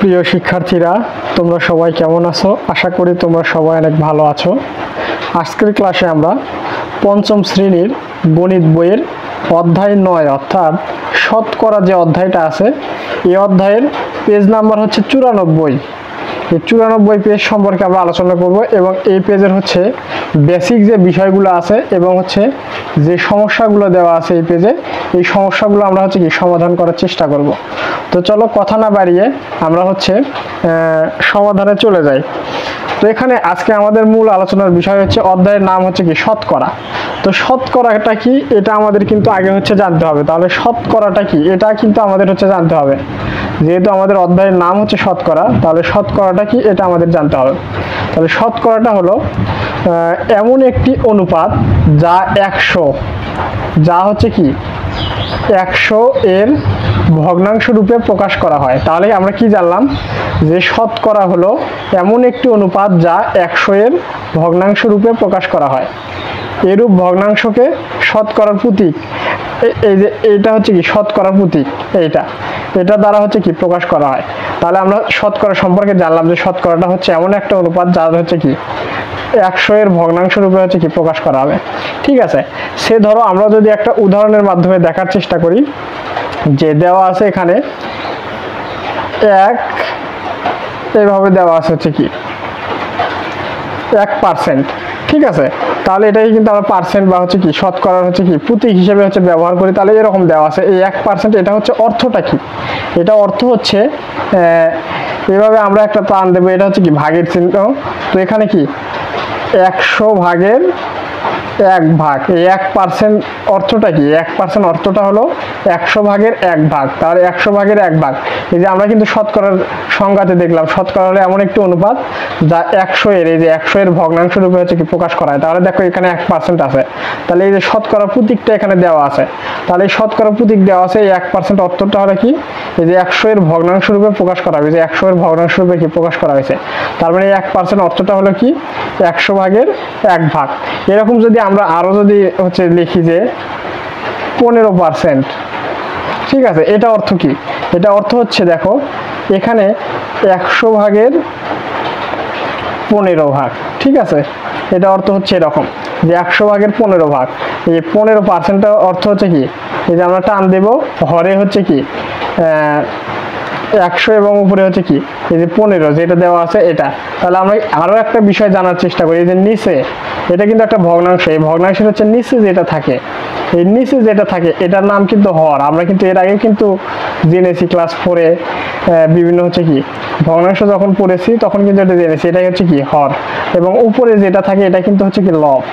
প্রিয় শিক্ষার্থীরা, তোমরা সবাই কেমন আছো? আশা করি তোমরা সবাই অনেক ভালো আছো। আজকের ক্লাসে আমরা পঞ্চম শ্রেণীর গণিত বইয়ের অধ্যায় 9 অর্থাৎ শতকরা যে অধ্যায়টা আছে এই অধ্যায়ের পেজ নাম্বার হচ্ছে 94। এই 94 পেজ সম্পর্কে আমরা আলোচনা করব এবং এই পেজের হচ্ছে বেসিক যে বিষয়গুলো আছে এবং হচ্ছে যে সমস্যাগুলো দেওয়া আছে এই পেজে, এই সমস্যাগুলো আমরা হচ্ছে কি সমাধান করার চেষ্টা করব। তো চলো কথা না বাড়িয়ে আমরা হচ্ছে সমাধানে চলে যাই। তো এখানে আজকে আমাদের মূল আলোচনার বিষয় হচ্ছে অধ্যায়ের নাম হচ্ছে কি শতকরা। তো শতকরাটা কি এটা আমাদের কিন্তু আগে হচ্ছে জানতে হবে। তাহলে শতকরাটা কি এটা কিন্তু আমাদের হচ্ছে জানতে হবে। যেহেতু আমাদের অধ্যায়ের নাম হচ্ছে শতকরা, তাহলে শতকরাটা কি এটা আমাদের জানতে হবে। তাহলে শতকরাটা হলো এমন একটি অনুপাত যা 100, যা হচ্ছে কি 100 এর ভগ্নাংশ রূপে প্রকাশ করা হয়। তাহলে আমরা কি জানলাম যে শতকরা হলো এমন একটি অনুপাত যা 100 এর ভগ্নাংশ রূপে প্রকাশ করা হয়। এরূপ ভগ্নাংশকে শতকরার প্রতীক, এই যে এইটা হচ্ছে কি শতকরার প্রতীক, এটা দ্বারা হচ্ছে কি প্রকাশ করা হয়। তাহলে আমরা শতকরা সম্পর্কে জানলাম যে শতকরাটা হচ্ছে এমন একটা অনুপাত যা হচ্ছে কি 100 এর ভগ্নাংশ রূপে হচ্ছে কি প্রকাশ করা হবে। ঠিক আছে, সে ধরো আমরা যদি একটা উদাহরণের মাধ্যমে দেখার চেষ্টা করি, যে দেওয়া আছে এখানে এইভাবে দেওয়া আছে হচ্ছে কি 1%। ঠিক আছে, তাহলে এটাই কিন্তু আমরা পার্সেন্ট বা হচ্ছে কি শতকরার হচ্ছে কি প্রতীক হিসেবে হচ্ছে ব্যবহার করি। তাহলে এরকম দেওয়া আছে এই 1%, এটা হচ্ছে অর্থটা কি? এটা অর্থ হচ্ছে এভাবে আমরা একটা টান দেবো, এটা হচ্ছে কি ভাগের চিহ্ন। তো এখানে কি 100 ভাগের 1 ভাগ, এই 1% অর্থটা কি? 1% অর্থটা হলো 100 ভাগের 1 ভাগ। তাহলে 100 ভাগের 1 ভাগ, এই যে আমরা কিন্তু শতকরার সংজ্ঞাতে দেখলাম শতকরা হলো এমন একটি অনুপাত যা 100 এর, এই যে 100 এর ভগ্নাংশ রূপে হচ্ছে কি প্রকাশ করা হয়। তাহলে দেখো এখানে 1% আছে, তাহলে এই যে শতকরা প্রতীকটা এখানে দেওয়া আছে। তাহলে এই শতকরা প্রতীক দেওয়া আছে, এই 1% অর্থটা হলো কি এই যে 100 এর ভগ্নাংশ রূপে প্রকাশ করা হয়েছে, 100 এর ভগ্নাংশ রূপে কি প্রকাশ করা হয়েছে। তার মানে এই 1% অর্থটা হলো কি 100 ভাগের 1 ভাগ। এরকম যদি আমরা আরো যদি হচ্ছে লিখি যে 15%, ঠিক আছে, এটা অর্থ কি? এটা অর্থ হচ্ছে দেখো এখানে 100 ভাগের 15 ভাগ। ঠিক আছে, এটা অর্থ হচ্ছে এরকম যে 100 ভাগের 15 ভাগ, এই 15% অর্থ হচ্ছে কি এই যে আমরা টান দেব হরে হচ্ছে কি 100 এবং উপরে হচ্ছে কি এই যে 15 যেটা দেওয়া আছে এটা। তাহলে আমরা আরো একটা বিষয় জানার চেষ্টা করি, এই যে নিচে এটা কিন্তু একটা ভগ্নাংশ, এই ভগ্নাংশের হচ্ছে নিচে যেটা থাকে, এই নিচে যেটা থাকে এটার নাম কিন্তু হর। আমরা কিন্তু এর আগে কিন্তু জেনেছি ক্লাস 4-এ বিভিন্ন হচ্ছে কি ভগ্নাংশ যখন পড়েছি তখন কিন্তু এটা জেনেছি, এটাই হচ্ছে কি হর। এবং উপরে যেটা থাকে এটা কিন্তু হচ্ছে কি লব,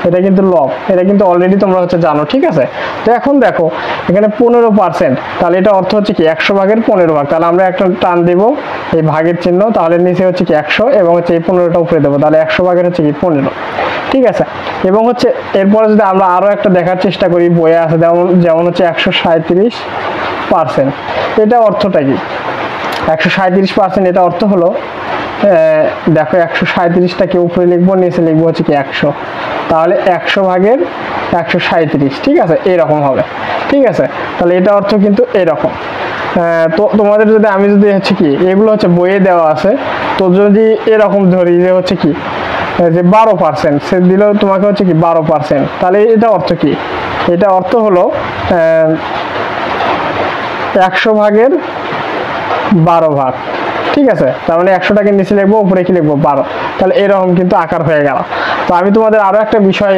এটা কিন্তু লব, এটা কিন্তু অলরেডি তোমরা হচ্ছে জানো। ঠিক আছে, তো এখন দেখো এখানে 15%, তাহলে এটা অর্থ হচ্ছে কি 100 ভাগের 15 ভাগ। তাহলে আমরা একটা টান দেব এই ভাগের চিহ্ন, তাহলে নিচে হচ্ছে কি 100 এবং হচ্ছে এই 15টা উপরে দেবো, তাহলে 100 ভাগের হচ্ছে কি 15। ঠিক আছে, এবং হচ্ছে এরপরে যদি আমরা আরো একটা দেখার চেষ্টা করি, বইয়ে আছে যেমন হচ্ছে 137%, এটা অর্থটা কি 137%? এটা অর্থ হলো দেখো 137টাকে উপরে লিখবো, নিচে লিখবো হচ্ছে কি 100, তাহলে 100 ভাগের 137। ঠিক আছে, এরকম হবে। ঠিক আছে, তাহলে এটা অর্থ কিন্তু এরকম। তো তোমাদের যদি আমি যদি হচ্ছে কি এগুলো হচ্ছে বইয়ে দেওয়া আছে, তো যদি এরকম ধরি যে হচ্ছে কি যে 12% সে দিলেও তোমাকে হচ্ছে কি 12%, তাহলে এটা অর্থ কি? এটা অর্থ হলো 100 ভাগের 12 ভাগ। ঠিক আছে, তার মানে 100টাকে নিচে লিখবো, উপরে কি লিখবো 12, তাহলে এরকম কিন্তু আকার হয়ে গেল। তো আমি তোমাদের আরো একটা বিষয়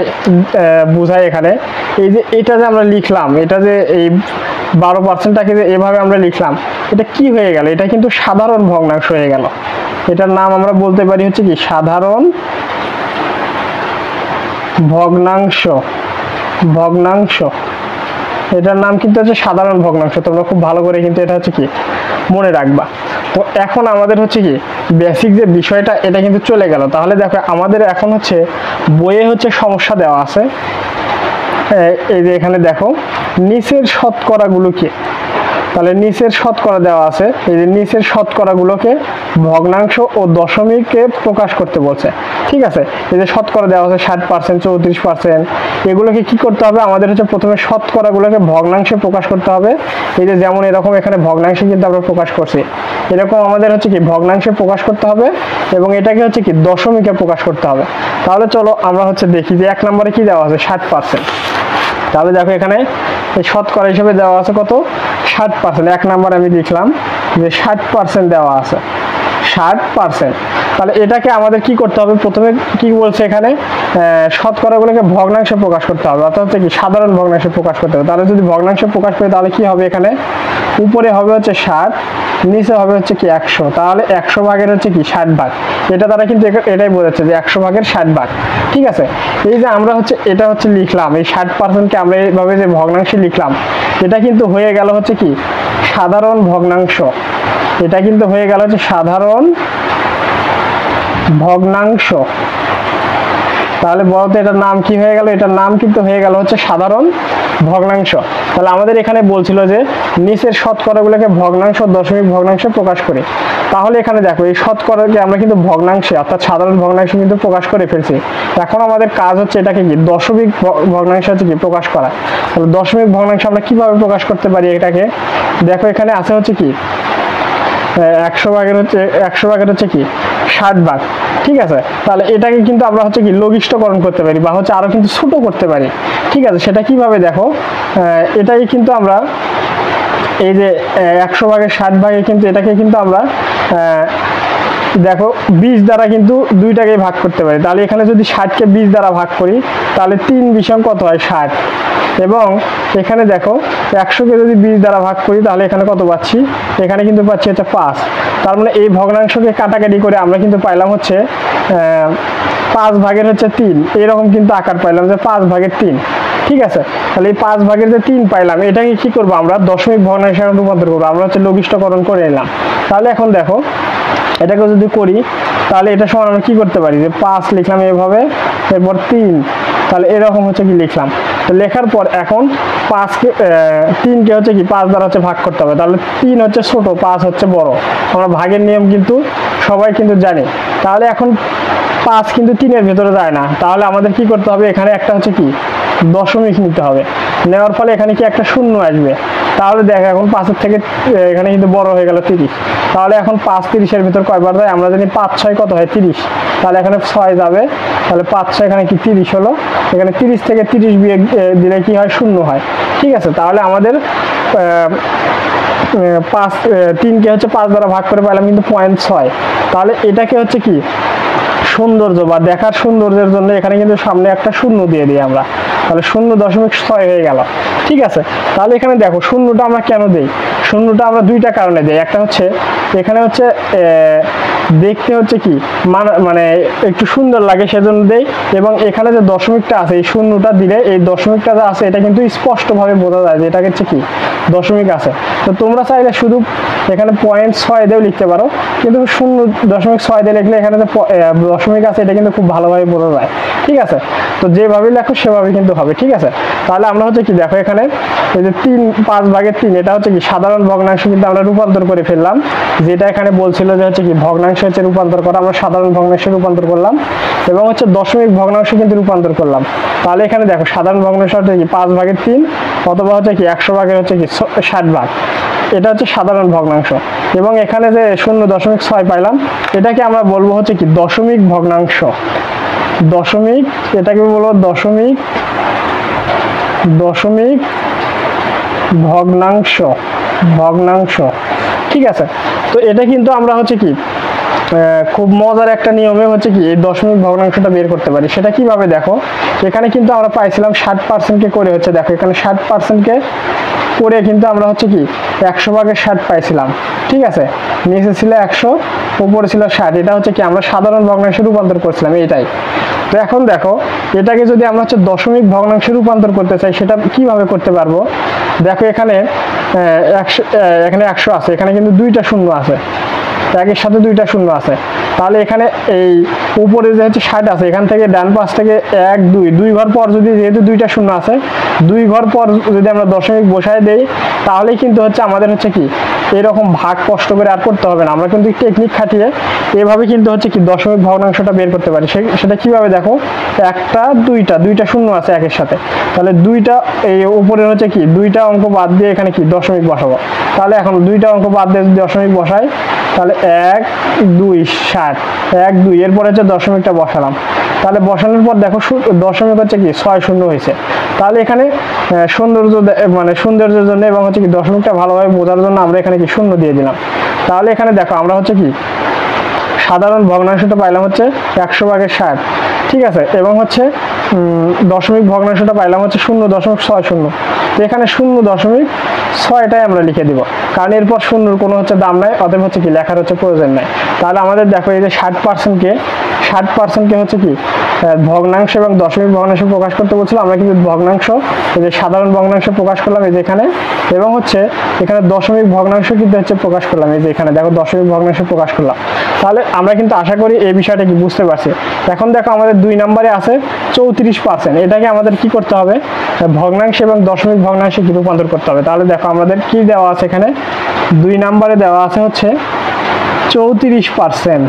বুঝাই এখানে, এই যে এটা যে আমরা লিখলাম, এটা যে এই 12%টাকে যে এভাবে আমরা লিখলাম, এটা কি হয়ে গেল? এটা কিন্তু সাধারণ ভগ্নাংশ হয়ে গেল। এটার নাম আমরা বলতে পারি হচ্ছে কি সাধারণ ভগ্নাংশ। এটার নাম কিন্তু হচ্ছে সাধারণ ভগ্নাংশ। তোমরা খুব ভালো করে কিন্তু এটা হচ্ছে কি মনে রাখবা। তো এখন আমাদের হচ্ছে কি বেসিক যে বিষয়টা এটা কিন্তু চলে গেল। তাহলে দেখো আমাদের এখন হচ্ছে বইয়ে হচ্ছে সমস্যা দেওয়া আছে, এই যে এখানে দেখো নিচের শতকরাগুলো কি, তাহলে নিচের শতকরা দেওয়া আছে, এই যে নিচের শতকরাগুলোকে ভগ্নাংশ ও দশমিকে প্রকাশ করতে বলছে। ঠিক আছে, এই যে শতকরা দেওয়া আছে 60%, 34%, এগুলোকে কি করতে হবে? আমাদের হচ্ছে প্রথমে শতকরাগুলোকে ভগ্নাংশে প্রকাশ করতে হবে। এই যে যেমন এরকম এখানে ভগ্নাংশে কিন্তু আমরা প্রকাশ করছি, এরকম আমাদের হচ্ছে কি ভগ্নাংশে প্রকাশ করতে হবে এবং এটাকে হচ্ছে কি দশমিকে প্রকাশ করতে হবে। তাহলে চলো আমরা হচ্ছে দেখি যে 1 নম্বরে কি দেওয়া আছে 60%। তাহলে দেখো এখানে শতকরা হিসেবে দেওয়া আছে কত 60%। 1 নম্বরে আমি লিখলাম যে 60% দেওয়া আছে 60%। তাহলে এটাকে আমাদের কি করতে হবে, প্রথমে কি বলছে এখানে শতকরাগুলোকে ভগ্নাংশে প্রকাশ করতে হবে, অর্থাৎ হচ্ছে কি সাধারণ ভগ্নাংশে প্রকাশ করতে হবে। তাহলে যদি ভগ্নাংশে প্রকাশ করি তাহলে কি হবে, এখানে উপরে হবে হচ্ছে 60, নিচে হবে হচ্ছে কি 100। তাহলে 100 ভাগের হচ্ছে কি 60 ভাগ, এটা দ্বারা কিন্তু এটাই বোঝাচ্ছে যে 100 ভাগের 60 ভাগ। ঠিক আছে, এই যে আমরা হচ্ছে এটা হচ্ছে লিখলাম, এই 60%কে আমরা এইভাবে যে ভগ্নাংশে লিখলাম, এটা কিন্তু হয়ে গেল হচ্ছে কি সাধারণ ভগ্নাংশ। এটা কিন্তু হয়ে গেল হচ্ছে সাধারণ ভগ্নাংশ। তাহলে বলতে এটার নাম কি হয়ে গেল, এটার নাম কিন্তু হয়ে গেল হচ্ছে সাধারণ ভগ্নাংশ। তাহলে আমাদের এখানে বলছিল যে নিচের শতকরাগুলোকে ভগ্নাংশ দশমিক ভগ্নাংশে প্রকাশ করি। তাহলে এখানে দেখো এই শতকরাকে আমরা কিন্তু ভগ্নাংশে অর্থাৎ সাধারণ ভগ্নাংশে কিন্তু প্রকাশ করে ফেলছি। এখন আমাদের কাজ হচ্ছে এটাকে কি দশমিক ভগ্নাংশে হচ্ছে কি প্রকাশ করা। তাহলে দশমিক ভগ্নাংশে আমরা কিভাবে প্রকাশ করতে পারি এটাকে, দেখো এখানে আছে হচ্ছে কি 100 ভাগের হচ্ছে কি 60 ভাগ। ঠিক আছে, তাহলে এটাকে কিন্তু আমরা হচ্ছে কি লঘিষ্ঠকরণ করতে পারি বা হচ্ছে আরো কিন্তু ছোট করতে পারি। ঠিক আছে, সেটা কিভাবে দেখো, এটাই কিন্তু আমরা এই যে 100 ভাগের 60 ভাগে কিন্তু এটাকে কিন্তু আমরা দেখো 20 দ্বারা কিন্তু দুইটাকে ভাগ করতে পারি। তাহলে এখানে যদি 60কে 20 দ্বারা ভাগ করি তাহলে 3 বিষম কত হয় 60, এবং এখানে দেখো 100কে যদি 20 দ্বারা ভাগ করি তাহলে এখানে কত পাচ্ছি, এখানে কিন্তু পাচ্ছি হচ্ছে 5। তার মানে এই ভগ্নাংশকে কাটাকাটি করে আমরা কিন্তু পাইলাম হচ্ছে 5 ভাগের হচ্ছে 3, এরকম কিন্তু আকার পাইলাম যে 5 ভাগের 3। ঠিক আছে, তাহলে এই 5 ভাগের যে 3 পাইলাম এটাকে কি করবো আমরা দশমিক ভগ্নাংশে রূপান্তর করবো, আমরা হচ্ছে লঘিষ্ঠকরণ করে নিলাম। তাহলে এখন দেখো এটাকে যদি করি তাহলে এটা সমান আমরা কি করতে পারি, যে 5 লিখলাম এভাবে, এরপর 3, তাহলে এরকম হচ্ছে কি লিখলাম। তো লেখার পর এখন 3কে হচ্ছে কি 5 দ্বারা হচ্ছে ভাগ করতে হবে। তাহলে 3 হচ্ছে ছোট, 5 হচ্ছে বড়, আমরা ভাগের নিয়ম কিন্তু সবাই কিন্তু জানি। তাহলে এখন 5 কিন্তু 3-এর ভেতরে যায় না, তাহলে আমাদের কি করতে হবে, এখানে একটা হচ্ছে কি দশমিক নিতে হবে। নেওয়ার ফলে এখানে কি একটা শূন্য আসবে। তাহলে দেখ এখন 5-এর থেকে এখানে কিন্তু বড় হয়ে গেল 30। তাহলে এখন 5 30-এর ভিতর কয়বার যায়, আমরা জানি 5 6 কত হয় 30। তাহলে এখানে 6 যাবে, তাহলে 5 6 এখানে কি 30 হলো। এখানে 30 থেকে 30 বিয়োগ দিলে কি হয়, শূন্য হয়। ঠিক আছে, তাহলে আমাদের 3কে হচ্ছে 5 দ্বারা ভাগ করে পেলাম কিন্তু 0.6। তাহলে এটাকে হচ্ছে কি সৌন্দর্য বা দেখার সৌন্দর্যের জন্য এখানে কিন্তু সামনে একটা শূন্য দিয়ে দিই আমরা, তাহলে 0.6 হয়ে গেল। ঠিক আছে, তাহলে এখানে দেখো শূন্যটা আমরা কেন দেই, শূন্যটা আমরা দুইটা কারণে দেই। একটা হচ্ছে এখানে হচ্ছে দেখতে হচ্ছে কি মানে একটু সুন্দর লাগে সেজন্য দেই, এবং এখানে যে দশমিকটা আছে এই শূন্যটা দিলে এই দশমিকটা যা আছে এটা কিন্তু স্পষ্টভাবে বোঝা যায় যে এটা হচ্ছে কি দশমিক আছে। তো তোমরা চাইলে শুধু এখানে 0.6 দিয়েও লিখতে পারো, কিন্তু 0.6 দিয়ে লিখলে এখানে যে দশমিক আছে এটা কিন্তু খুব ভালোভাবে বোঝা যায়। ঠিক আছে, তো যেভাবে লেখো সেভাবে কিন্তু হবে। ঠিক আছে, তাহলে আমরা হচ্ছে কি দেখো এখানে এই যে 5 ভাগের 3 এটা হচ্ছে কি সাধারণ ভগ্নাংশ কিন্তু আমরা রূপান্তর করে ফেললাম, যেটা এখানে বলছিল যে হচ্ছে কি ভগ্নাংশ হচ্ছে রূপান্তর করা, আমরা সাধারণ ভগ্নাংশে রূপান্তর করলাম এবং হচ্ছে দশমিক ভগ্নাংশ কিন্তু রূপান্তর করলাম। তাহলে এখানে দেখো সাধারণ ভগ্নাংশ হচ্ছে কি 5 ভাগের 3 অথবা হচ্ছে কি 100 ভাগের হচ্ছে কি 60 ভাগ, এটা হচ্ছে সাধারণ ভগ্নাংশ। এবং এখানে যে 0.6 পাইলাম এটাকে আমরা বলবো হচ্ছে কি দশমিক ভগ্নাংশ। দশমিক, এটাকে বলবো দশমিক ভগ্নাংশ। ঠিক আছে, তো এটা কিন্তু আমরা হচ্ছে কি খুব মজার একটা নিয়মে হচ্ছে কি এই দশমিক ভগ্নাংশটা বের করতে পারি। সেটা কিভাবে দেখো, এখানে কিন্তু আমরা পাইছিলাম 60%কে করে হচ্ছে দেখো এখানে 60%কে করে কিন্তু আমরা হচ্ছে কি 100 ভাগের 60 পাইছিলাম। ঠিক আছে, নিচে ছিল 100, উপরে ছিল 60, এটা হচ্ছে কি আমরা সাধারণ ভগ্নাংশে রূপান্তর করছিলাম এইটাই। তো এখন দেখো এটাকে যদি আমরা হচ্ছে দশমিক ভগ্নাংশে রূপান্তর করতে চাই সেটা কিভাবে করতে পারবো, দেখো এখানে 100 আছে, এখানে কিন্তু 2টা শূন্য আছে, একের সাথে 2টা শূন্য আছে। তাহলে এখানে এই উপরে যে হচ্ছে 60 আছে, এখান থেকে ডান পাশ থেকে 1 2 ঘর পর যদি যেহেতু 2টা শূন্য আছে 2 ঘর পর যদি আমরা দশমিক বসায় দেই তাহলেই কিন্তু হচ্ছে আমাদের হচ্ছে কি এরকম ভাগ কষ্ট করে আর করতে হবে না, আমরা কিন্তু টেকনিক খাটিয়ে এভাবে কিন্তু হচ্ছে কি দশমিক ভগ্নাংশটা বের করতে পারি। সেটা কিভাবে দেখো, একটা দুইটা শূন্য আছে একের সাথে, তাহলে দুইটা এই উপরে হচ্ছে কি দুইটা অঙ্ক বাদ দিয়ে এখানে কি দশমিক বসাবো। তাহলে এখন দুইটা অঙ্ক বাদ দিয়ে দশমিক বসাই, তাহলে 1 2 60 1 2 এরপরে হচ্ছে দশমিকটা বসালাম। তাহলে বসানোর পর দেখো দশমিক হচ্ছে কি 6 শূন্য হয়েছে। তাহলে এখানে সৌন্দর্যের জন্য এবং হচ্ছে কি দশমিকটা ভালোভাবে বোঝার জন্য আমরা এখানে কি শূন্য দিয়ে দিলাম। তাহলে এখানে দেখো আমরা হচ্ছে কি সাধারণ ভগ্নাংশটা পাইলাম হচ্ছে 100/60, ঠিক আছে, এবং হচ্ছে দশমিক ভগ্নাংশটা পাইলাম হচ্ছে 0.60। তো এখানে 0.6টাই আমরা লিখে দিব, কারণ এরপর শূন্যর কোনো হচ্ছে দাম নাই, অতএব হচ্ছে কি লেখার হচ্ছে প্রয়োজন নাই। তাহলে আমাদের দেখো এই যে 60%কে হচ্ছে কি ভগ্নাংশ এবং দশমিক ভগ্নাংশ প্রকাশ করতে বলছিল, আমরা কিন্তু ভগ্নাংশ এই যে সাধারণ ভগ্নাংশ প্রকাশ করলাম এই যে এখানে, এবং হচ্ছে এখানে দশমিক ভগ্নাংশ কিন্তু হচ্ছে প্রকাশ করলাম এই যে এখানে দেখো দশমিক ভগ্নাংশ প্রকাশ করলাম। তাহলে আমরা কিন্তু আশা করি এই বিষয়টা কি বুঝতে পারছি। এখন দেখো আমাদের 2 নম্বরে আছে 34%, এটাকে আমাদের কি করতে হবে, ভগ্নাংশ এবং দশমিক ভগ্নাংশে কি রূপান্তর করতে হবে। তাহলে দেখো আমাদের কি দেওয়া আছে এখানে, 2 নম্বরে দেওয়া আছে হচ্ছে 34%,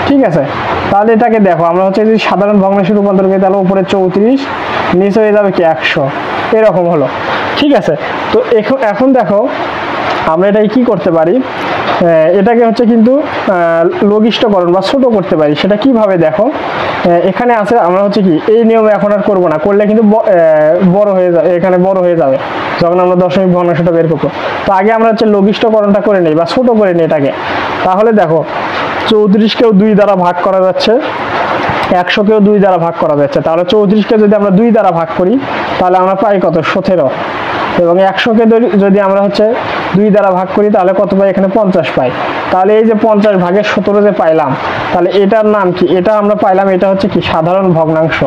ঠিক আছে। তাহলে এটাকে দেখো আমরা হচ্ছে যদি সাধারণ ভগ্নাংশে রূপান্তর করি তাহলে উপরে 34, নিচে হয়ে যাবে কি 100, এরকম হলো, ঠিক আছে। তো এখন দেখো আমরা এটাকে কি করতে পারি, এটাকে হচ্ছে কিন্তু লঘিষ্ঠকরণ বা ছোট করতে পারি। সেটা কিভাবে দেখো, এখানে আছে আমরা হচ্ছে কি এই নিয়মে এখন আর করবো না, করলে কিন্তু বড় হয়ে যাবে, এখানে বড় হয়ে যাবে যখন আমরা দশমিক ভগ্নাংশটা বের করবো। তো আগে আমরা হচ্ছে লঘিষ্ঠকরণটা করে নিই বা ছোট করে নিই এটাকে। তাহলে দেখো 34কেও 2 দ্বারা ভাগ করা যাচ্ছে, 100কেও 2 দ্বারা ভাগ করা যাচ্ছে। তাহলে 34কে যদি আমরা 2 দ্বারা ভাগ করি তাহলে আমরা পাই কত, 17, এবং 100কে যদি আমরা হচ্ছে 2 দ্বারা ভাগ করি তাহলে কত পাই, এখানে 50 পাই। তাহলে এই যে 50/17 যে পাইলাম, তাহলে এটার নাম কি, এটা আমরা পাইলাম এটা হচ্ছে কি সাধারণ ভগ্নাংশ,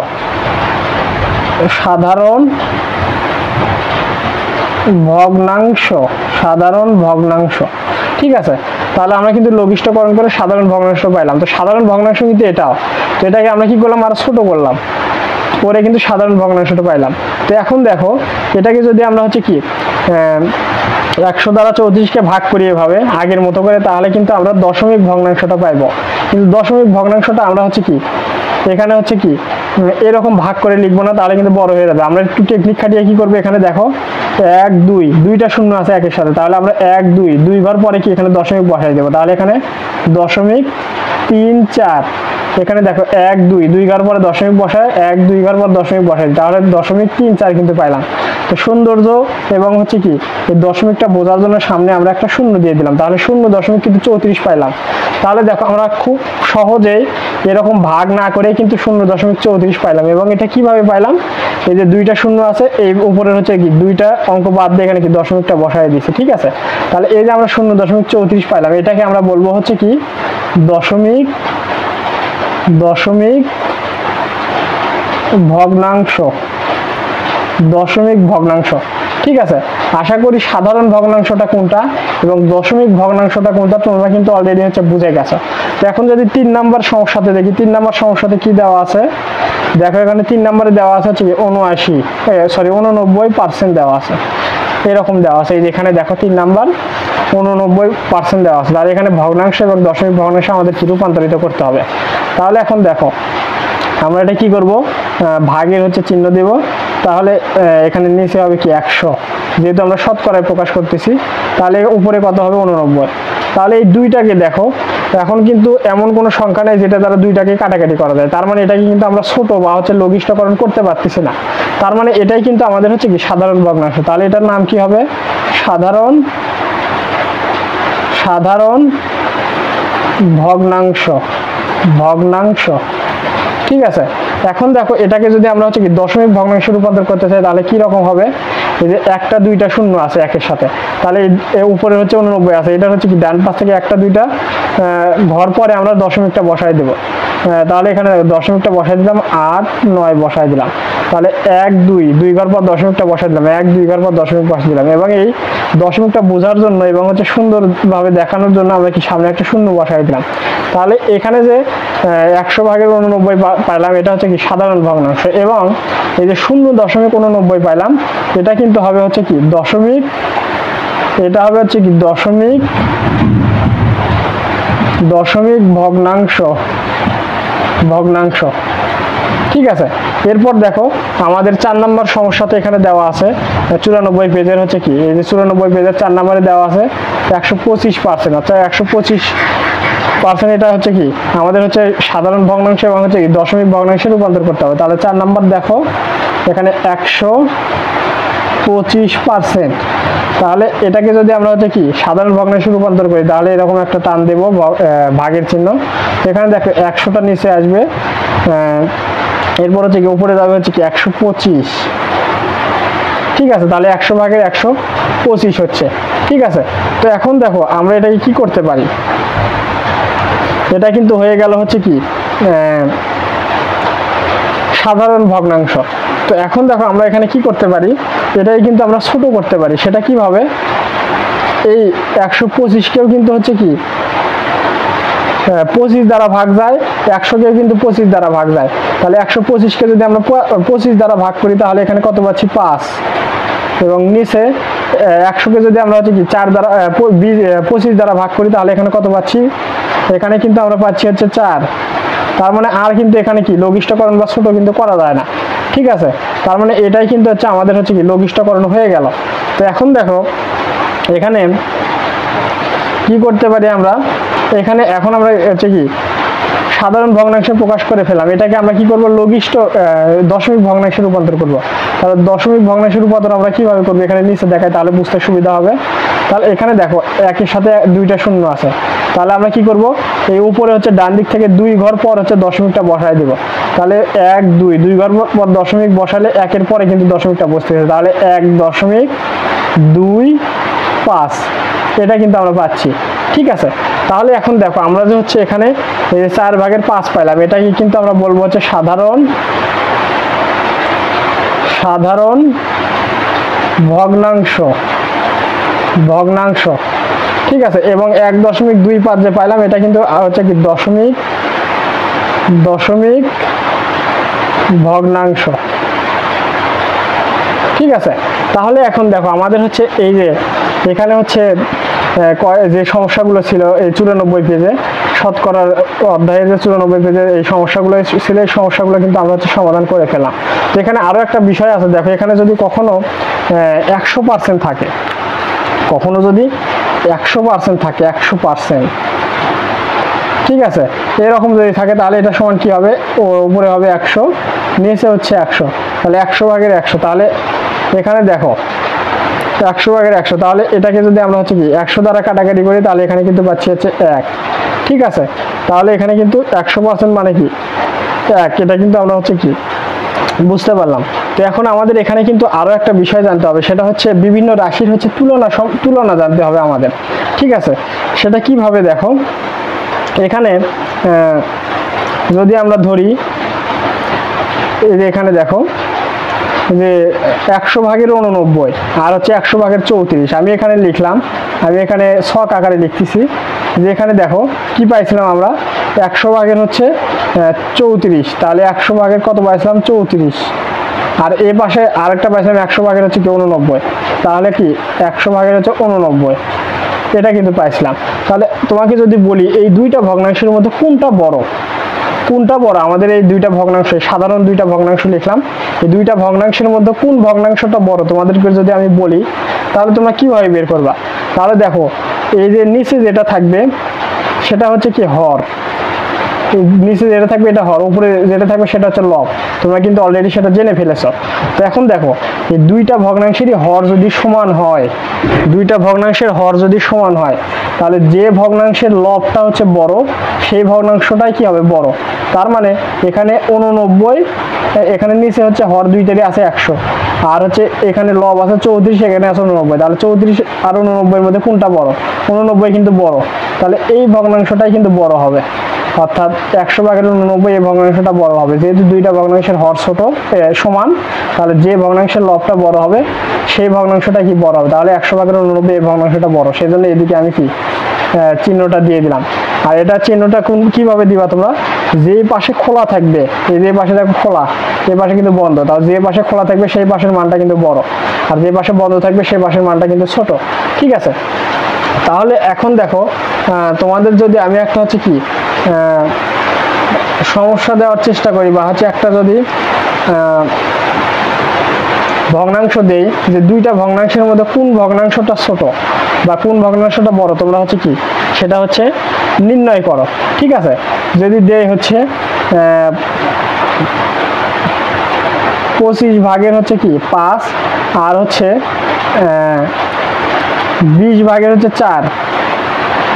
সাধারণ ভগ্নাংশ, ঠিক আছে। তাহলে আমরা কিন্তু লঘিষ্ঠকরণ করে সাধারণ ভগ্নাংশ পাইলাম। তো সাধারণ ভগ্নাংশ কিন্তু এটাও, তো এটাকে আমরা কি করলাম আর ছোট করলাম, পরে কিন্তু সাধারণ ভগ্নাংশটা পাইলাম। তো এখন দেখো এটাকে যদি আমরা হচ্ছে কি 100 দ্বারা 34কে ভাগ করি এভাবে আগের মতো করে, তাহলে কিন্তু আমরা দশমিক ভগ্নাংশটা পাইবো। কিন্তু দশমিক ভগ্নাংশটা আমরা হচ্ছে কি এখানে হচ্ছে কি এরকম ভাগ করে লিখবো না, তাহলে কিন্তু বড় হয়ে যাবে। আমরা একটু টেকনিক খাটিয়ে কি করবো, এখানে দেখো 1 2 2টা শূন্য আছে একের সাথে, তাহলে আমরা 1 2 ঘর পরে কি এখানে দশমিক বসাই দেবো। তাহলে এখানে 0.34, এখানে দেখো 1 2 ঘর পরে দশমিক বসায়, 1 2 ঘর পর দশমিক বসাই, তাহলে 0.34 কিন্তু পাইলাম। তো সৌন্দর্য এবং হচ্ছে কি এই দশমিকটা বোঝার জন্য সামনে আমরা একটা শূন্য দিয়ে দিলাম, তাহলে 0.34 কিন্তু পাইলাম। তাহলে দেখো আমরা খুব সহজেই এরকম ভাগ না করে কিন্তু 0.34 পাইলাম। এবং এটা কিভাবে পাইলাম, এই যে 2টা শূন্য আছে, এই উপরে হচ্ছে কি 2টা অঙ্ক বাদ দিয়ে এখানে কি দশমিকটা বসাই দিয়েছি, ঠিক আছে। তাহলে এই যে আমরা 0.34 পাইলাম, এটাকে আমরা বলবো হচ্ছে কি দশমিক ভগ্নাংশ, ঠিক আছে। আশা করি সাধারণ ভগ্নাংশটা কোনটা এবং দশমিক ভগ্নাংশটা কোনটা তোমরা কিন্তু অলরেডি হচ্ছে বুঝে গেছো। তো এখন যদি 3 নাম্বার সমস্যাতে দেখি, 3 নাম্বার সমস্যাতে কি দেওয়া আছে দেখো, এখানে 3 নম্বরে দেওয়া আছে হচ্ছে 89% দেওয়া আছে, এরকম দেওয়া আছে। এই যেখানে দেখো 3 নাম্বার 89% দেওয়া আছে। তাহলে এখানে ভগ্নাংশ এবং দশমিক ভগ্নাংশ আমাদের কি রূপান্তরিত করতে হবে। তাহলে এখন দেখো আমরা এটা কি করব, ভাগের হচ্ছে চিহ্ন দেব। তাহলে এখানে নিচে হবে কি 100, যেহেতু আমরা শতকরায় প্রকাশ করতেছি, তাহলে উপরে কত হবে 89। তাহলে এই 2টাকে দেখো, এখন কিন্তু এমন কোনো সংখ্যা নেই যেটা দ্বারা 2টাকে কাটাকাটি করা যায়। তার মানে এটাকে কিন্তু আমরা ছোট বা হচ্ছে লঘিষ্ঠকরণ করতে পারতেছি না। তার মানে এটাই কিন্তু আমাদের হচ্ছে কি সাধারণ ভগ্নাংশ। তাহলে এটার নাম কি হবে, সাধারণ ভগ্নাংশ, ঠিক আছে। এখন দেখো এটাকে যদি আমরা হচ্ছে কি দশমিক ভগ্নাংশে রূপান্তর করতে চাই তাহলে কি রকম হবে, এই যে 1টা 2টা শূন্য আছে একের সাথে, তাহলে উপরে হচ্ছে 89 আছে, এটা হচ্ছে কি ডান পাশ থেকে 1টা 2টা ঘর পরে আমরা দশমিকটা বসাই দেব। তাহলে এখানে দশমিকটা বসাই দিলাম, 8 9 বসাই দিলাম। তাহলে 1 2 ঘর পর দশমিকটা বসাই দিলাম, 1 2 ঘর পর দশমিক বসাই দিলাম। এবং এই দশমিকটা বোঝার জন্য এবং হচ্ছে সুন্দরভাবে দেখানোর জন্য আমরা কি সামনে একটা শূন্য বসাই দিলাম। তাহলে এখানে যে 100/89 পাইলাম, এটা হচ্ছে কি সাধারণ ভগ্নাংশ। এবং এই যে 0.89 পাইলাম, এটা কিন্তু হবে হচ্ছে কি দশমিক এটা হবে হচ্ছে কি দশমিক ভগ্নাংশ। ঠিক আছে, এরপর দেখো আমাদের 4 নম্বর সমস্যাতে এখানে দেওয়া আছে 94 পেজের হচ্ছে কি, এই যে 94 পেজের 4 নম্বরে দেওয়া আছে 125%, অর্থাৎ 125%। এটা হচ্ছে কি আমাদের হচ্ছে সাধারণ ভগ্নাংশ এবং হচ্ছে কি দশমিক ভগ্নাংশে রূপান্তর করতে হবে। তাহলে 4 নম্বর দেখো এখানে 125%। তাহলে এটাকে যদি আমরা হচ্ছে কি সাধারণ ভগ্নাংশে রূপান্তর করি তাহলে এরকম একটা টান দেব ভাগের চিহ্ন। এখানে দেখো 100টা নিচে আসবে, এরপর হচ্ছে কি উপরে যাবে হচ্ছে কি 125। ঠিক আছে, তাহলে 100 ভাগের 125 হচ্ছে। ঠিক আছে, তো এখন দেখো আমরা এটাকে কি করতে পারি, এটা কিন্তু হয়ে গেল হচ্ছে কি সাধারণ ভগ্নাংশ। তো এখন দেখো আমরা এখানে কি করতে পারি, এটাই কিন্তু আমরা ছোট করতে পারি। সেটা কিভাবে, এই 125কেও কিন্তু হচ্ছে কি 25 দ্বারা ভাগ যায়, 100কেও কিন্তু 25 দ্বারা ভাগ যায়। তাহলে 125কে যদি আমরা 25 দ্বারা ভাগ করি তাহলে এখানে কত পাচ্ছি 5, এবং নিচে 100কে যদি আমরা হচ্ছে কি 4 দ্বারা 25 দ্বারা ভাগ করি তাহলে এখানে কত পাচ্ছি, এখানে কিন্তু আমরা পাচ্ছি হচ্ছে 4। তার মানে আর কিন্তু এখানে কি লঘিষ্ঠকরণ বা ছোট কিন্তু করা যায় না। ঠিক আছে, তার মানে এটাই কিন্তু হচ্ছে আমাদের হচ্ছে কি লঘিষ্ঠকরণ হয়ে গেল। তো এখন দেখো এখানে কি করতে পারি আমরা, এখানে এখন আমরা হচ্ছে কি সাধারণ ভগ্নাংশে প্রকাশ করে ফেলাম, এটাকে আমরা কি করব দশমিক ভগ্নাংশে রূপান্তর করব। তাহলে দশমিক ভগ্নাংশে রূপান্তর আমরা কিভাবে করব, এখানে নিচে দেখাই তাহলে বুঝতে সুবিধা হবে। তাহলে এখানে দেখো একের সাথে 2টা শূন্য আছে, তাহলে আমরা কি করব, এই উপরে হচ্ছে ডান দিক থেকে 2 ঘর পর হচ্ছে দশমিকটা বসায় দেব। তাহলে 1 2 ঘর পর দশমিক বসালে একের পরে কিন্তু দশমিকটা বসতেছে, তাহলে 1.25 এটা কিন্তু আমরা পাচ্ছি। ঠিক আছে, তাহলে এখন দেখো আমরা যে হচ্ছে এখানে 4 ভাগের 5 পাইলাম, এটাকে কিন্তু আমরা বলবো হচ্ছে সাধারণ ভগ্নাংশ। ঠিক আছে, এবং 1.25 যে পাইলাম এটা কিন্তু হচ্ছে কি দশমিক ভগ্নাংশ। ঠিক আছে, তাহলে এখন দেখো আমাদের হচ্ছে এই যে এখানে হচ্ছে যে সমস্যাগুলো ছিল এই 94 পেজে, শতকরার অধ্যায়ে যে 94 পেজে এই সমস্যাগুলো ছিল, এই সমস্যাগুলো কিন্তু আমরা হচ্ছে সমাধান করে ফেলাম। এখানে আরো একটা বিষয় আছে, দেখো এখানে যদি কখনো 100% থাকে, কখনো যদি 100% থাকে, 100%, ঠিক আছে, এরকম যদি থাকে তাহলে এটা সমান কি হবে, উপরে হবে 100, নিচে হচ্ছে 100, তাহলে 100 ভাগের 100। তাহলে এখানে দেখো 100 ভাগের 100, তাহলে এটাকে যদি আমরা হচ্ছে কি 100 দ্বারা কাটাকাটি করি তাহলে এখানে কিন্তু পাচ্ছি হচ্ছে 1। ঠিক আছে, তাহলে এখানে কিন্তু 100% মানে কি 1, এটা কিন্তু আমরা হচ্ছে কি বুঝতে পারলাম। তো এখন আমাদের এখানে কিন্তু আরো একটা বিষয় জানতে হবে, সেটা হচ্ছে বিভিন্ন রাশির হচ্ছে তুলনা জানতে হবে আমাদের। ঠিক আছে, সেটা কিভাবে, দেখো এখানে যদি আমরা ধরি, এই যে এখানে দেখো যে 100 ভাগের 89 আর হচ্ছে 100 ভাগের 34, আমি এখানে লিখলাম, আমি এখানে ছক আকারে লিখতেছি। যে এখানে দেখো কি পাইছিলাম আমরা, 100 ভাগের হচ্ছে 34, তাহলে 100 ভাগের কত পাইছিলাম 34, আর এ পাশে আরেকটা পাইছিলাম 100 ভাগের হচ্ছে কি 89, তাহলে কি 100 ভাগের হচ্ছে 89, এটা কিন্তু পাইছিলাম। তাহলে তোমাকে যদি বলি এই দুইটা ভগ্নাংশের মধ্যে কোনটা বড়, আমাদের এই দুইটা ভগ্নাংশ, সাধারণ দুইটা ভগ্নাংশ লিখলাম, এই দুইটা ভগ্নাংশের মধ্যে কোন ভগ্নাংশটা বড় তোমাদেরকে যদি আমি বলি তাহলে তোমরা কিভাবে বের করবা। তাহলে দেখো এই যে নিচে যেটা থাকবে সেটা হচ্ছে কি হর, নিচে যেটা থাকবে এটা হর, উপরে যেটা থাকবে সেটা হচ্ছে লব। তোমরা কিন্তু অলরেডি সেটা জেনে ফেলেছো। তো এখন দেখো এই দুইটা ভগ্নাংশেরই হর যদি সমান হয়, দুইটা ভগ্নাংশের হর যদি সমান হয় তাহলে যে ভগ্নাংশের লবটা হচ্ছে বড় সেই ভগ্নাংশটাই কি হবে বড়। তার মানে এখানে 89, এখানে নিচে হচ্ছে হর দুইটারই আছে 100, আর হচ্ছে এখানে লব আছে 34, এখানে আছে 89, তাহলে 34 আর 89 এর মধ্যে কোনটা বড়, 89 কিন্তু বড়, তাহলে এই ভগ্নাংশটাই কিন্তু বড় হবে, অর্থাৎ 100 ভাগের 89 এই ভগ্নাংশটা বড় হবে। যেহেতু দুইটা ভগ্নাংশের হর সমান, তাহলে যে ভগ্নাংশের লবটা বড় হবে সেই ভগ্নাংশটা কি বড় হবে, তাহলে 100 ভাগের 89 এই ভগ্নাংশটা বড়, সেজন্য এদিকে আমি কি চিহ্নটা দিয়ে দিলাম। আর এটা চিহ্নটা কিভাবে দিবা তোমরা, যে পাশে খোলা থাকবে, এই যে পাশে দেখো খোলা, এই পাশে কিন্তু বন্ধ, তাহলে যে পাশে খোলা থাকবে সেই পাশের মানটা কিন্তু বড়, আর যে পাশে বন্ধ থাকবে সেই পাশের মানটা কিন্তু ছোট। ঠিক আছে। তাহলে এখন দেখো তোমাদের যদি আমি একটা হচ্ছে কি সমস্যা দেওয়ার চেষ্টা করি, বা হচ্ছে একটা যদি ভগ্নাংশ দেই, যে দুইটা ভগ্নাংশের মধ্যে কোন ভগ্নাংশটা ছোট বা কোন ভগ্নাংশটা বড়, তোমরা হচ্ছে কি সেটা হচ্ছে নির্ণয় করো। ঠিক আছে, যদি দেই হচ্ছে 25 ভাগের হচ্ছে কি 5 আর হচ্ছে 20 ভাগের হচ্ছে 4,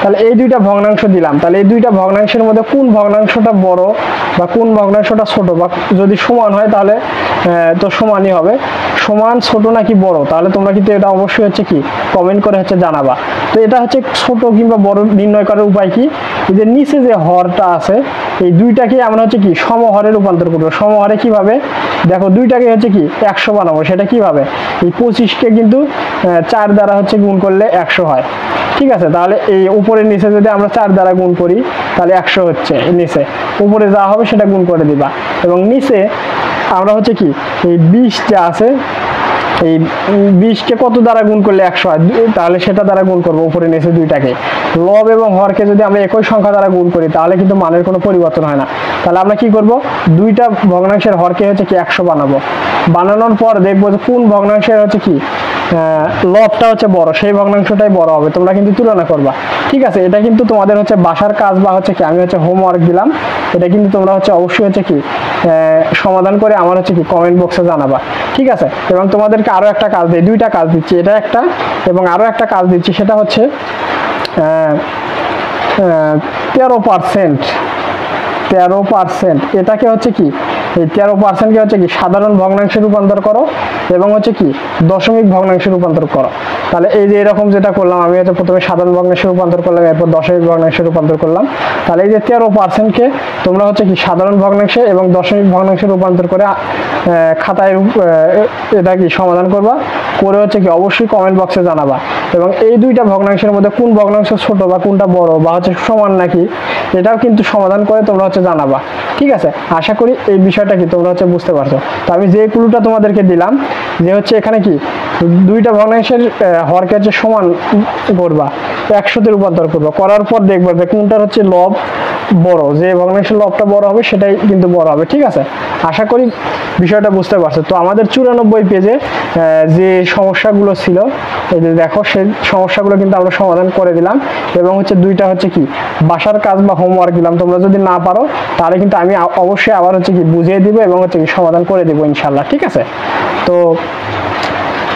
তাহলে এই দুইটা ভগ্নাংশ দিলাম। তাহলে এই দুইটা ভগ্নাংশের মধ্যে কোন ভগ্নাংশটা বড় বা কোন ভগ্নাংশটা ছোট, বা যদি সমান হয় তাহলে তো সমানই হবে। সমান, ছোট নাকি বড়, তাহলে তোমরা কিন্তু এটা অবশ্যই হচ্ছে কি কমেন্ট করে হচ্ছে জানাবা। তো এটা হচ্ছে ছোট কিংবা বড় নির্ণয় করার উপায় কি, এই যে নিচে যে হরটা আছে এই দুইটাকে আমরা হচ্ছে কি সমহরে রূপান্তর করবো। সমহরে কিভাবে, দেখো দুইটাকে হচ্ছে কি 100 বানাবো। সেটা কিভাবে, এই 25কে কিন্তু 4 দ্বারা হচ্ছে গুণ করলে 100 হয়। ঠিক আছে, তাহলে এই উপরে নিচে যদি আমরা 4 দ্বারা গুণ করি তাহলে 100 হচ্ছে নিচে, উপরে যা হবে সেটা গুণ করে দিবা। এবং নিচে আমরা হচ্ছে কি এই 20 যা আছে, এই 20কে কত দ্বারা গুণ করলে 100 হয়, তাহলে সেটা দ্বারা গুণ করবো উপরে নিচে দুইটাকে। লব এবং হরকে যদি আমরা একই সংখ্যা দ্বারা গুণ করি তাহলে কিন্তু মানের কোনো পরিবর্তন হয় না। তাহলে আমরা কি করব, দুইটা ভগ্নাংশের হরকে হচ্ছে কি 100 বানাবো। বানানোর পর দেখবো যে কোন ভগ্নাংশের হচ্ছে কি লবটা হচ্ছে বড়, সেই ভগ্নাংশটাই বড় হবে। তোমরা কিন্তু তুলনা করবা। ঠিক আছে, এটা কিন্তু তোমাদের হচ্ছে বাসার কাজ, বা হচ্ছে কি আমি হচ্ছে হোমওয়ার্ক দিলাম। এটা কিন্তু তোমরা হচ্ছে অবশ্যই হচ্ছে কি সমাধান করে আমার হচ্ছে কি কমেন্ট বক্সে জানাবা। ঠিক আছে, এবং তোমাদেরকে আরো একটা কাজ দিই, দুইটা কাজ দিচ্ছি, এটা একটা এবং আরো একটা কাজ দিচ্ছি, সেটা হচ্ছে 13%। এটাকে হচ্ছে কি এই 13%কে হচ্ছে কি সাধারণ ভগ্নাংশে রূপান্তর করো এবং হচ্ছে কি দশমিক ভগ্নাংশে রূপান্তর করো। তাহলে এই যে এরকম যেটা করলাম, আমি হচ্ছে প্রথমে সাধারণ ভগ্নাংশে রূপান্তর করলাম, এরপর দশমিক ভগ্নাংশে রূপান্তর করলাম। তাহলে এই যে 13%কে তোমরা হচ্ছে কি সাধারণ ভগ্নাংশে এবং দশমিক ভগ্নাংশে রূপান্তর করে খাতায় এটা কি সমাধান করবা, করে হচ্ছে কি অবশ্যই কমেন্ট বক্সে জানাবা। এবং এই দুইটা ভগ্নাংশের মধ্যে কোন ভগ্নাংশ ছোট বা কোনটা বড় বা হচ্ছে সমান নাকি, এটাও কিন্তু সমাধান করে তোমরা হচ্ছে জানাবা। ঠিক আছে, আশা করি এই বিষয়টা কি তোমরা হচ্ছে বুঝতে পারছো। তো আমি যে ক্লুটা তোমাদেরকে দিলাম যে হচ্ছে এখানে কি দুইটা ভগ্নাংশের হরকে হচ্ছে সমান করবা, 100তে রূপান্তর করবা, করার পর দেখবা যে কোনটার হচ্ছে লব বড়, যে ভগ্নাংশের লবটা বড় হবে সেটাই কিন্তু বড় হবে। ঠিক আছে, আশা করি বিষয়টা বুঝতে পারছো। তো আমাদের 94 পেজে যে সমস্যাগুলো ছিল, এই যে দেখো সেই সমস্যাগুলো কিন্তু আমরা সমাধান করে দিলাম। এবং হচ্ছে দুইটা হচ্ছে কি বাসার কাজ বা হোমওয়ার্ক দিলাম, তোমরা যদি না পারো তাহলে কিন্তু আমি অবশ্যই আবার হচ্ছে কি বুঝিয়ে দিব এবং হচ্ছে কি সমাধান করে দিব ইনশাল্লাহ। ঠিক আছে, তো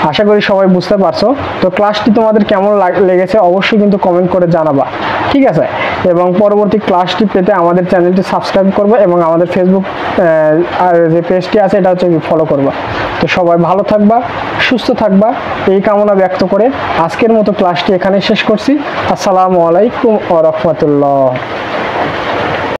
আশা করি সবাই বুঝতে পারছো। তো ক্লাসটি তোমাদের কেমন লেগেছে অবশ্যই কিন্তু কমেন্ট করে জানাবা। ঠিক আছে, এবং পরবর্তী ক্লাসটি পেতে আমাদের চ্যানেলটি সাবস্ক্রাইব করবে এবং আমাদের ফেসবুক আর যে পেজটি আছে এটা হচ্ছে ফলো করবা। তো সবাই ভালো থাকবা, সুস্থ থাকবা, এই কামনা ব্যক্ত করে আজকের মতো ক্লাসটি এখানে শেষ করছি। আসসালামু আলাইকুম ওয়া রাহমাতুল্লাহ।